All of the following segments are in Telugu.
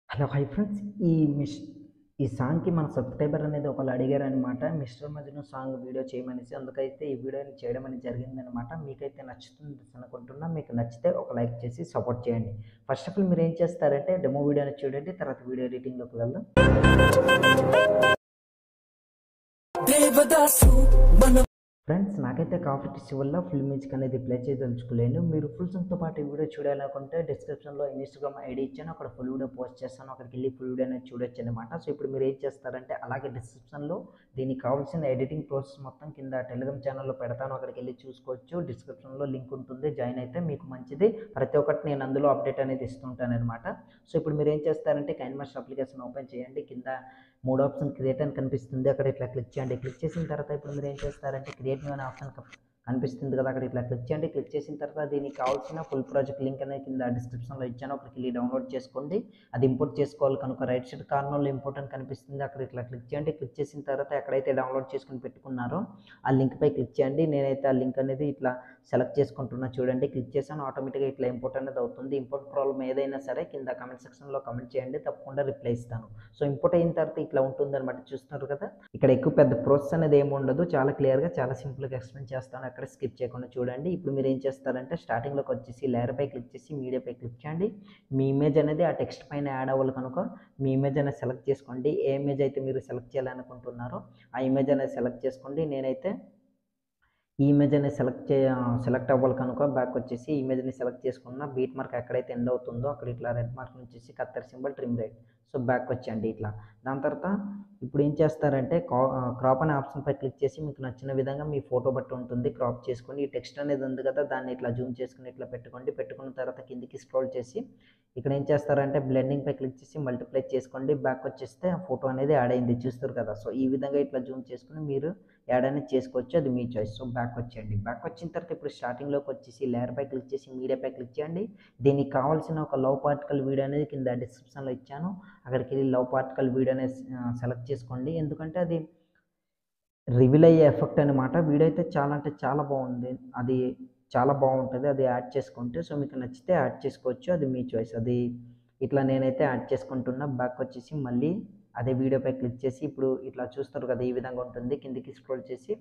Hello hi friends. ఈ మిస్ ఈ సాంగ్‌కి మన సబ్‌స్క్రైబర్ అనేది ఒకళ్ళు అడిగారనమాట. 'మిస్టర్ మజ్ను' సాంగ్ వీడియో చేయమనేసి. అందుకైతే ఈ వీడియోని చేయడం అనేది జరిగిందనమాట. మీకైతే నచ్చుతుంది అనుకుంటున్నా. మీకు నచ్చితే ఒక లైక్ చేసి సపోర్ట్ చేయండి. ఫస్ట్ ఆఫ్ ఆల్ మీరేం చేస్తారంటే డెమో వీడియోని చూడండి. తర్వాత వీడియో ఎడిటింగ్‌లోకి వెళ్దాం. ఫ్రెండ్స్, నాకైతే కాఫీ టిష్యూ వల్ల ఫుల్ మ్యూజిక్ అనేది ప్లే చేయదలుచుకోలేను. మీరు ఫుల్ సాంగ్‌తో పాటు ఈ వీడియో చూడాలనుకుంటే డిస్క్రిప్షన్‌లో ఇన్‌స్టాగ్రామ్ ఐడీ ఇచ్చాను. అక్కడ ఫుల్ వీడియో పోస్ట్ చేస్తాను. అక్కడికెళ్ళి ఫుల్ వీడియో అనేది చూడొచ్చనమాట. సో, ఇప్పుడు మీరు ఏం చేస్తారంటే అలాగే డిస్క్రిప్షన్‌లో దీనికి కావాల్సిన ఎడిటింగ్ ప్రాసెస్ మొత్తం కింద టెలిగ్రామ్ ఛానల్‌లో పెడతాను. అక్కడికెళ్ళి చూసుకోవచ్చు. డిస్క్రిప్షన్‌లో లింక్ ఉంటుంది. జాయిన్ అయితే మీకు మంచిది. ప్రతి ఒక్కటి నేను అందులో అప్డేట్ అనేది ఇస్తుంటాననమాట. సో, ఇప్పుడు మీరు ఏం చేస్తారంటే కైన్‌మాస్టర్ అప్లికేషన్ ఓపెన్ చేయండి. కింద 3 ఆప్షన్ క్రియేట్ అని కనిపిస్తుంది. అక్కడ ఇట్లా క్లిక్ చేయండి. క్లిక్ చేసిన తర్వాత ఇప్పుడు మీరు ఏం చేస్తారంటే క్రియేట్ న్యూ అనే ఆప్షన్ కనిపిస్తుంది కదా, అక్కడ ఇట్లా క్లిక్ చేయండి. క్లిక్ చేసిన తర్వాత దీనికి కావాల్సిన ఫుల్ ప్రాజెక్ట్ లింక్ అనేది కింద డిస్క్రిప్షన్లో ఇచ్చాను. అక్కడికి వెళ్ళి డౌన్లోడ్ చేసుకోండి. అది ఇంపోర్ట్ చేసుకోవాలి కనుక రైట్ సైడ్ కార్నర్లో ఇంపోర్ట్ అని కనిపిస్తుంది. అక్కడ ఇట్లా క్లిక్ చేయండి. క్లిక్ చేసిన తర్వాత ఎక్కడైతే డౌన్లోడ్ చేసుకుని పెట్టుకున్నారో ఆ లింక్పై క్లిక్ చేయండి. నేనైతే ఆ లింక్ అనేది ఇట్లా సెలెక్ట్ చేసుకుంటున్నా చూడండి. క్లిక్ చేశాను. ఆటోమేటిక్గా ఇట్లా ఇంపోర్ట్ అనేది అవుతుంది. ఇంపోర్ట్ ప్రాబ్లం ఏదైనా సరే కింద కామెంట్ సెక్షన్లో కామెంట్ చేయండి. తప్పకుండా రిప్లై ఇస్తాను. సో, ఇంపోర్ట్ అయిన తర్వాత ఇట్లా ఉంటుందన్నమాట. చూస్తున్నారు కదా, ఇక్కడ ఎక్కువ పెద్ద ప్రాసెస్ అనేది ఏమి ఉండదు. చాలా క్లియర్గా చాలా సింపుల్గా ఎక్స్ప్లెయిన్ చేస్తాను. ఎక్కడ స్కిప్ చేయకుండా చూడండి. ఇప్పుడు మీరు ఏం చేస్తారంటే స్టార్టింగ్లోకి వచ్చేసి లేయర్పై క్లిక్ చేసి మీడియాపై క్లిక్ చేయండి. మీ ఇమేజ్ అనేది ఆ టెక్స్ట్ పైన యాడ్ అవ్వాలి కనుక మీ ఇమేజ్ అనేది సెలెక్ట్ చేసుకోండి. ఏ ఇమేజ్ అయితే మీరు సెలెక్ట్ చేయాలనుకుంటున్నారో ఆ ఇమేజ్ అనేది సెలెక్ట్ చేసుకోండి. నేనైతే ఈ ఇమేజ్ అనేది సెలెక్ట్ అవ్వాలి కనుక బ్యాక్ వచ్చేసి ఇమేజ్ని సెలెక్ట్ చేసుకున్న బీట్ మార్క్ ఎక్కడైతే ఎండ్ అవుతుందో అక్కడ ఇట్లా రెడ్ మార్క్ వచ్చేసి కత్తెర symbol trim right. So, back వచ్చేయండి ఇట్లా. దాని తర్వాత ఇప్పుడు ఏం చేస్తారంటే క్రాప్ అనే ఆప్షన్పై క్లిక్ చేసి మీకు నచ్చిన విధంగా మీ ఫోటో బట్టి ఉంటుంది క్రాప్ చేసుకొని ఈ టెక్స్ట్ అనేది ఉంది కదా దాన్ని ఇట్లా జూమ్ చేసుకుని ఇట్లా పెట్టుకోండి. పెట్టుకున్న తర్వాత కిందికి స్క్రోల్ చేసి ఇక్కడ ఏం చేస్తారంటే బ్లెండింగ్పై క్లిక్ చేసి మల్టిప్లై చేసుకోండి. బ్యాక్ వచ్చేస్తే ఆ ఫోటో అనేది యాడ్ అయింది చూస్తారు కదా. సో, ఈ విధంగా ఇట్లా జూమ్ చేసుకుని మీరు యాడ్ అనేది చేసుకోవచ్చు. అది మీ చాయిస్. సో, బ్యాక్ వచ్చేయండి. బ్యాక్ వచ్చిన తర్వాత ఇప్పుడు స్టార్టింగ్లోకి వచ్చేసి లేయర్పై క్లిక్ చేసి మీడియాపై క్లిక్ చేయండి. దీనికి కావాల్సిన ఒక లవ్ పార్టికల్ వీడియో అనేది కింద డిస్క్రిప్షన్లో ఇచ్చాను. అక్కడికి వెళ్ళి లవ్ పార్టికల్ వీడియో అనేది సెలెక్ట్ చేసుకోండి. ఎందుకంటే అది రివీల్ అయ్యే ఎఫెక్ట్ అనమాట. వీడియో అయితే చాలా అంటే చాలా బాగుంది. అది చాలా బాగుంటుంది. అది యాడ్ చేసుకుంటే సో, మీకు నచ్చితే యాడ్ చేసుకోవచ్చు. అది మీ చాయిస్. అది ఇట్లా నేనైతే యాడ్ చేసుకుంటున్నా. బ్యాక్ వచ్చేసి మళ్ళీ అదే వీడియోపై క్లిక్ చేసి ఇప్పుడు ఇట్లా చూస్తారు కదా, ఈ విధంగా ఉంటుంది. కిందికి స్క్రోల్ చేసి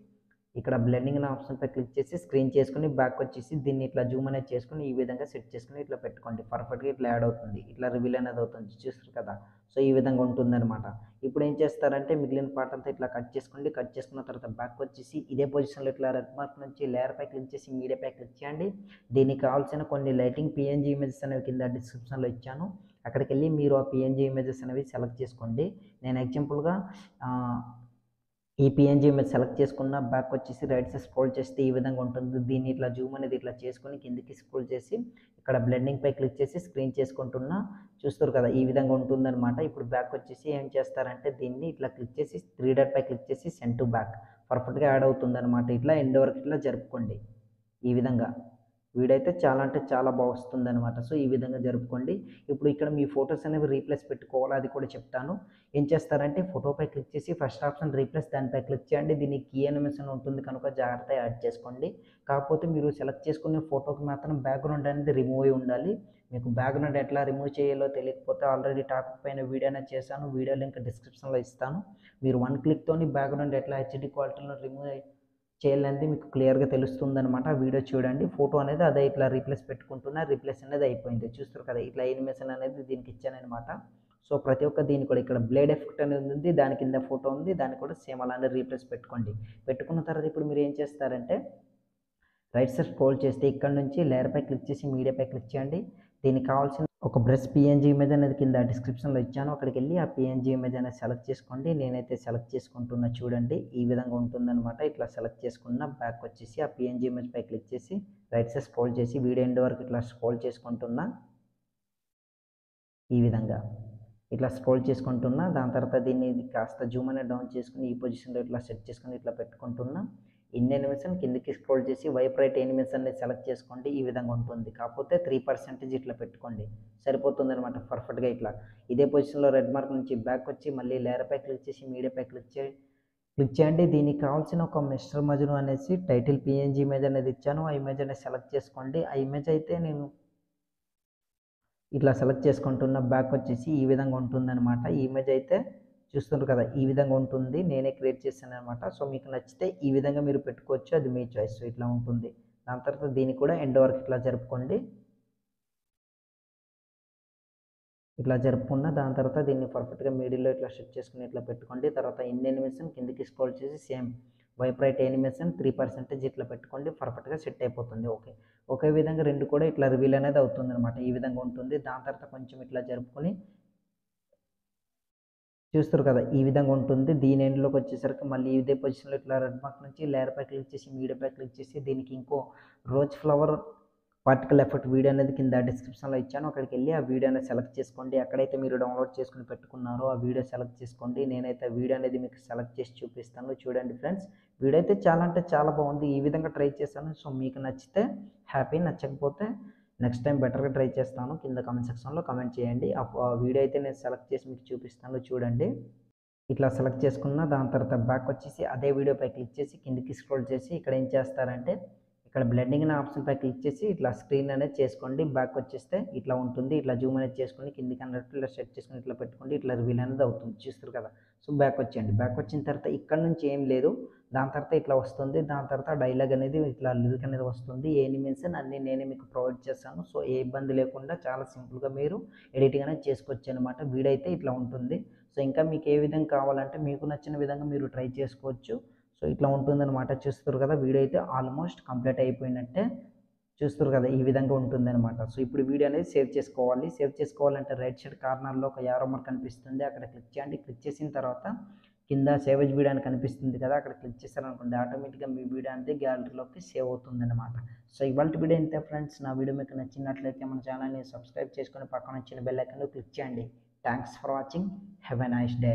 ఇక్కడ బ్లెండింగ్ అనే ఆప్షన్పై క్లిక్ చేసి స్క్రీన్ చేసుకుని బ్యాక్ వచ్చేసి దీన్ని ఇట్లా జూమ్ అనేది చేసుకుని ఈ విధంగా సెట్ చేసుకుని ఇట్లా పెట్టుకోండి. పర్ఫెక్ట్గా ఇట్లా యాడ్ అవుతుంది. ఇట్లా రివీల్ అనేది అవుతుంది చూస్తారు కదా. సో, ఈ విధంగా ఉంటుందన్నమాట. ఇప్పుడు ఏం చేస్తారంటే మిగిలిన పార్ట్ అంతా ఇట్లా కట్ చేసుకోండి. కట్ చేసుకున్న తర్వాత బ్యాక్ వచ్చేసి ఇదే పొజిషన్లో ఇట్లా రెడ్ మార్క్ నుంచి లేయర్పై క్లిక్ చేసి మీడియాపై క్లిక్ చేయండి. దీనికి కావాల్సిన కొన్ని లైటింగ్ పిఎన్జీ ఇమేజెస్ అనేవి కింద డిస్క్రిప్షన్లో ఇచ్చాను. అక్కడికి వెళ్ళి మీరు ఆ పిఎన్జీ ఇమేజెస్ అనేవి సెలెక్ట్ చేసుకోండి. నేను ఎగ్జాంపుల్గా ఈ పిఎన్జీ ఇమేజ్ సెలెక్ట్ చేసుకున్న బ్యాక్ వచ్చేసి రైట్ సైడ్ స్క్రోల్ చేస్తే ఈ విధంగా ఉంటుంది. దీన్ని ఇట్లా జూమ్ అనేది ఇట్లా చేసుకొని కిందికి స్క్రోల్ చేసి ఇక్కడ బ్లెండింగ్పై క్లిక్ చేసి స్క్రీన్ చేసుకుంటున్నా చూస్తారు కదా, ఈ విధంగా ఉంటుందన్నమాట. ఇప్పుడు బ్యాక్ వచ్చేసి ఏం చేస్తారంటే దీన్ని ఇట్లా క్లిక్ చేసి 3 డాట్ పై క్లిక్ చేసి సెండ్ టు బ్యాక్ పర్ఫెక్ట్గా యాడ్ అవుతుందన్నమాట. ఇట్లా ఎండ్ వరకు ఇట్లా జరుపుకోండి. ఈ విధంగా వీడియో అయితే చాలా అంటే చాలా బాగా వస్తుందన్నమాట. సో, ఈ విధంగా జరుపుకోండి. ఇప్పుడు ఇక్కడ మీ ఫొటోస్ అనేవి రీప్లేస్ పెట్టుకోవాలి, అది కూడా చెప్తాను. ఏం చేస్తారంటే ఫోటోపై క్లిక్ చేసి ఫస్ట్ ఆప్షన్ రీప్లేస్ దానిపై క్లిక్ చేయండి. దీనికి కీ యానిమేషన్ ఉంటుంది కనుక జాగ్రత్తగా యాడ్ చేసుకోండి. కాకపోతే మీరు సెలెక్ట్ చేసుకునే ఫోటోకి మాత్రం బ్యాక్గ్రౌండ్ అనేది రిమూవ్ అయి ఉండాలి. మీకు బ్యాక్గ్రౌండ్ ఎట్లా రిమూవ్ చేయాలో తెలియకపోతే ఆల్రెడీ టాపిక్ పైన వీడియో అనేది చేశాను. వీడియో లింక్ డిస్క్రిప్షన్లో ఇస్తాను. మీరు 1 క్లిక్తోని బ్యాక్గ్రౌండ్ ఎట్లా హెచ్డి క్వాలిటీలో రిమూవ్ చేయాలనేది మీకు క్లియర్గా తెలుస్తుందన్నమాట. ఆ వీడియో చూడండి. ఫోటో అనేది అదే ఇట్లా రీప్లేస్ పెట్టుకుంటున్నా. రీప్లేస్ అనేది అయిపోయింది చూస్తారు కదా. ఇట్లా యానిమేషన్ అనేది దీనికి ఇచ్చానన్నమాట. సో, ప్రతి ఒక్క దీన్ని కూడా ఇక్కడ బ్లేడ్ ఎఫెక్ట్ అనేది ఉంది. దాని కింద ఫోటో ఉంది. దాన్ని కూడా సేమ్ అలానే రీప్లేస్ పెట్టుకోండి. పెట్టుకున్న తర్వాత ఇప్పుడు మీరు ఏం చేస్తారంటే రైట్ సైడ్ స్క్రోల్ చేస్తే ఇక్కడ నుంచి లేయర్పై క్లిక్ చేసి మీడియాపై క్లిక్ చేయండి. దీనికి కావాల్సిన ఒక బ్రష్ పిఎన్జీ ఇమేజ్ అనేది కింద డిస్క్రిప్షన్లో ఇచ్చాను. అక్కడికి వెళ్ళి ఆ పిఎన్జీ ఇమేజ్ అనేది సెలెక్ట్ చేసుకోండి. నేనైతే సెలెక్ట్ చేసుకుంటున్నా చూడండి. ఈ విధంగా ఉంటుందన్నమాట. ఇట్లా సెలెక్ట్ చేసుకున్న బ్యాక్ వచ్చేసి ఆ పిఎన్జీ ఇమేజ్ పై క్లిక్ చేసి రైట్ సైడ్ స్క్రోల్ చేసి వీడియో ఎండ్ వరకు ఇట్లా స్క్రోల్ చేసుకుంటున్నా. ఈ విధంగా ఇట్లా స్క్రోల్ చేసుకుంటున్నా. దాని తర్వాత దీన్ని కాస్త జూమ్ అనేది డౌన్ చేసుకుని ఈ పొజిషన్లో ఇట్లా సెట్ చేసుకుని ఇట్లా పెట్టుకుంటున్నా. ఇన్ యానిమేషన్ కిందకి స్క్రోల్ చేసి వైప్ రైట్ యానిమేషన్ అనేది సెలెక్ట్ చేసుకోండి. ఈ విధంగా ఉంటుంది. కాకపోతే 3% ఇట్లా పెట్టుకోండి. సరిపోతుంది అనమాట పర్ఫెక్ట్గా. ఇట్లా ఇదే పొజిషన్లో రెడ్ మార్క్ నుంచి బ్యాక్ వచ్చి మళ్ళీ లేయర్పై క్లిక్ చేసి మీడియాపై క్లిక్ చేయండి. దీనికి కావాల్సిన ఒక మిస్టర్ మజ్ను అనేసి టైటిల్ పిఎన్జీ ఇమేజ్ అనేది ఇచ్చాను. ఆ ఇమేజ్ అనేది సెలెక్ట్ చేసుకోండి. ఆ ఇమేజ్ అయితే నేను ఇట్లా సెలెక్ట్ చేసుకుంటున్న బ్యాక్ వచ్చేసి ఈ విధంగా ఉంటుందన్నమాట. ఈ ఇమేజ్ అయితే చూస్తున్నారు కదా, ఈ విధంగా ఉంటుంది. నేనే క్రియేట్ చేశాననమాట. సో మీకు నచ్చితే ఈ విధంగా మీరు పెట్టుకోవచ్చు, అది మీ చాయిస్. ఇట్లా ఉంటుంది. దాని తర్వాత దీన్ని కూడా ఎండ్ వరకు ఇట్లా జరుపుకోండి. ఇట్లా జరుపుకున్న దాని తర్వాత దీన్ని పర్ఫెక్ట్గా మిడిల్లో ఇట్లా సెట్ చేసుకుని ఇట్లా పెట్టుకోండి. తర్వాత ఎండ్ యానిమేషన్ కిందకి స్క్రోల్ చేసి సేమ్ వైప్ రైట్ యానిమేషన్ 3% ఇట్లా పెట్టుకోండి. పర్ఫెక్ట్గా సెట్ అయిపోతుంది. ఓకే, ఒకే విధంగా రెండు కూడా ఇట్లా రివీల్ అనేది అవుతుంది అనమాట. ఈ విధంగా ఉంటుంది. దాని తర్వాత కొంచెం ఇట్లా జరుపుకొని చూస్తారు కదా, ఈ విధంగా ఉంటుంది. దీని ఎండ్లోకి వచ్చేసరికి మళ్ళీ ఇదే పొజిషన్లో ఇట్లా రెడ్ మార్క్ నుంచి లేయర్ పై క్లిక్ చేసి మీడియా పై క్లిక్ చేసి దీనికి ఇంకో rose flower particle effect video అనేది కింద డిస్క్రిప్షన్లో ఇచ్చాను. అక్కడికి వెళ్ళి ఆ వీడియో అనేది సెలెక్ట్ చేసుకోండి. ఎక్కడైతే మీరు డౌన్లోడ్ చేసుకుని పెట్టుకున్నారో ఆ వీడియో సెలెక్ట్ చేసుకోండి. నేనైతే వీడియో అనేది మీకు సెలెక్ట్ చేసి చూపిస్తాను. చూడండి ఫ్రెండ్స్, వీడియో అయితే చాలా అంటే చాలా బాగుంది. ఈ విధంగా ట్రై చేశాను. సో మీకు నచ్చితే హ్యాపీ, నచ్చకపోతే నెక్స్ట్ టైం బెటర్గా ట్రై చేస్తాను. కింద కామెంట్ సెక్షన్లో కామెంట్ చేయండి. ఆ వీడియో అయితే నేను సెలెక్ట్ చేసి మీకు చూపిస్తాను. చూడండి, ఇట్లా సెలెక్ట్ చేసుకున్న దాని తర్వాత బ్యాక్ వచ్చేసి అదే వీడియోపై క్లిక్ చేసి కిందికి స్క్రోల్ చేసి ఇక్కడ ఏం చేస్తారంటే ఇక్కడ బ్లెండింగ్ అనే ఆప్షన్పై క్లిక్ చేసి ఇట్లా స్క్రీన్ అనేది చేసుకోండి. బ్యాక్ వచ్చేస్తే ఇట్లా ఉంటుంది. ఇట్లా జూమ్ అనేది చేసుకొని కిందికి అన్నట్టు ఇట్లా సెట్ చేసుకొని ఇట్లా పెట్టుకోండి. ఇట్లా రివీల్ అనేది అవుతుంది. చూస్తారు కదా. సో బ్యాక్ వచ్చేయండి. బ్యాక్ వచ్చిన తర్వాత ఇక్కడ నుంచి ఏం లేదు. దాని తర్వాత ఇట్లా వస్తుంది. దాని తర్వాత డైలాగ్ అనేది ఇట్లా లిరిక్ అనేది వస్తుంది. ఏ ఎనిమేషన్ అన్నీ నేనే మీకు ప్రొవైడ్ చేస్తాను. సో ఏ ఇబ్బంది లేకుండా చాలా సింపుల్గా మీరు ఎడిటింగ్ అనేది చేసుకోవచ్చు అనమాట. వీడియో అయితే ఇట్లా ఉంటుంది. సో ఇంకా మీకు ఏ విధంగా కావాలంటే మీకు నచ్చిన విధంగా మీరు ట్రై చేసుకోవచ్చు. సో ఇట్లా ఉంటుందన్నమాట. చూస్తారు కదా, వీడియో అయితే ఆల్మోస్ట్ కంప్లీట్ అయిపోయినట్టే. చూస్తారు కదా, ఈ విధంగా ఉంటుందన్నమాట. సో ఇప్పుడు వీడియో అనేది సేవ్ చేసుకోవాలి. సేవ్ చేసుకోవాలంటే రైట్ సైడ్ కార్నర్లో ఒక యారో మార్క్ కనిపిస్తుంది, అక్కడ క్లిక్ చేయండి. క్లిక్ చేసిన తర్వాత కింద సేవేజ్ వీడియో అని కనిపిస్తుంది కదా, అక్కడ క్లిక్ చేశారనుకోండి ఆటోమేటిక్గా మీ వీడియో అనేది గ్యాలరీలోకి సేవ్ అవుతుందన్నమాట. సో ఇవాళ వీడియో ఇంతే ఫ్రెండ్స్. నా వీడియో మీకు నచ్చినట్లయితే మన ఛానల్ని సబ్స్క్రైబ్ చేసుకొని పక్కన వచ్చిన బెల్ ఐకాన్ క్లిక్ చేయండి. Thanks for watching. Have a nice day.